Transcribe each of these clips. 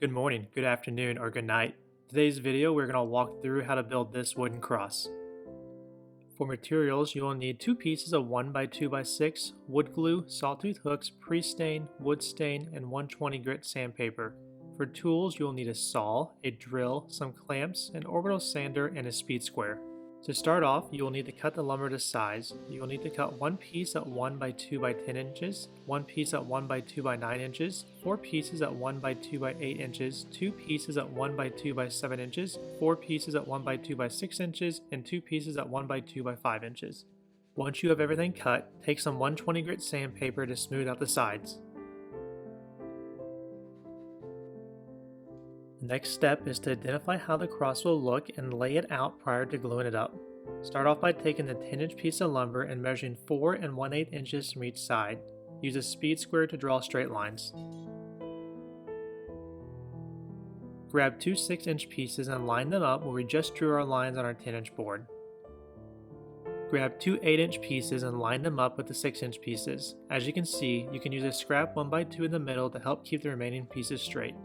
Good morning, good afternoon, or good night. Today's video we're going to walk through how to build this wooden cross. For materials, you will need 2 pieces of 1x2x6 wood glue, sawtooth hooks, pre-stain, wood stain, and 120 grit sandpaper. For tools, you will need a saw, a drill, some clamps, an orbital sander, and a speed square. To start off, you will need to cut the lumber to size. You will need to cut 1 piece at 1x2x10 inches, 1 piece at 1x2x9 inches, 4 pieces at 1x2x8 inches, 2 pieces at 1x2x7 inches, 4 pieces at 1x2x6 inches, and 2 pieces at 1x2x5 inches. Once you have everything cut, take some 120 grit sandpaper to smooth out the sides. The next step is to identify how the cross will look and lay it out prior to gluing it up. Start off by taking the 10-inch piece of lumber and measuring 4 1/8 inches from each side. Use a speed square to draw straight lines. Grab 2 6-inch pieces and line them up where we just drew our lines on our 10-inch board. Grab 2 8-inch pieces and line them up with the 6-inch pieces. As you can see, you can use a scrap 1x2 in the middle to help keep the remaining pieces straight.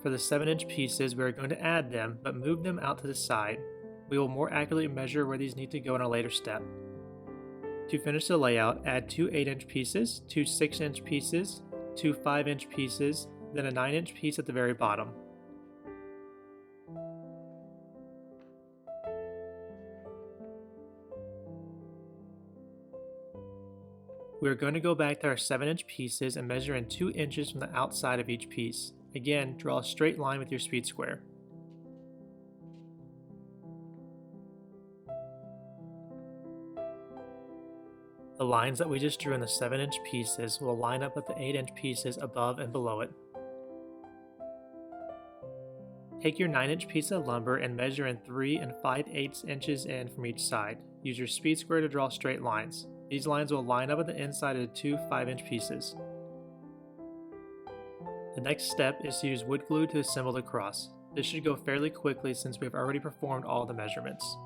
For the 7-inch pieces, we are going to add them, but move them out to the side. We will more accurately measure where these need to go in a later step. To finish the layout, add 2 8-inch pieces, 2 6-inch pieces, 2 5-inch pieces, then a 9-inch piece at the very bottom. We are going to go back to our 7-inch pieces and measure in 2 inches from the outside of each piece. Again, draw a straight line with your speed square. The lines that we just drew in the 7-inch pieces will line up with the 8-inch pieces above and below it. Take your 9-inch piece of lumber and measure in 3 5/8 inches in from each side. Use your speed square to draw straight lines. These lines will line up with the inside of the 2 5-inch pieces. The next step is to use wood glue to assemble the cross. This should go fairly quickly since we have already performed all the measurements.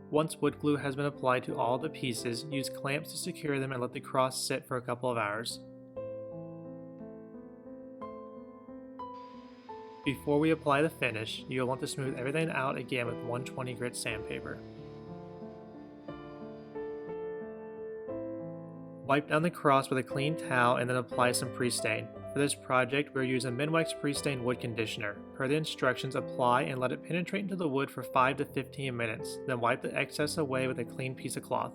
Once wood glue has been applied to all the pieces, use clamps to secure them and let the cross sit for a couple of hours. Before we apply the finish, you will want to smooth everything out again with 120 grit sandpaper. Wipe down the cross with a clean towel and then apply some pre-stain. For this project, we are using Minwax pre-stain wood conditioner. Per the instructions, apply and let it penetrate into the wood for 5 to 15 minutes, then wipe the excess away with a clean piece of cloth.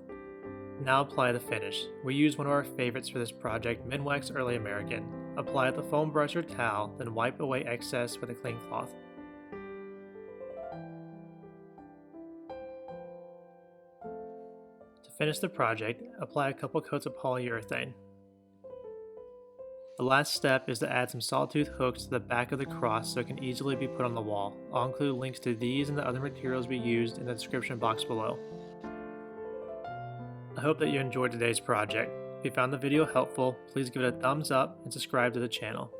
Now apply the finish. We use one of our favorites for this project, Minwax Early American. Apply with a foam brush or towel, then wipe away excess with a clean cloth. To finish the project, apply a couple coats of polyurethane. The last step is to add some sawtooth hooks to the back of the cross so it can easily be put on the wall. I'll include links to these and the other materials we used in the description box below. I hope that you enjoyed today's project. If you found the video helpful, please give it a thumbs up and subscribe to the channel.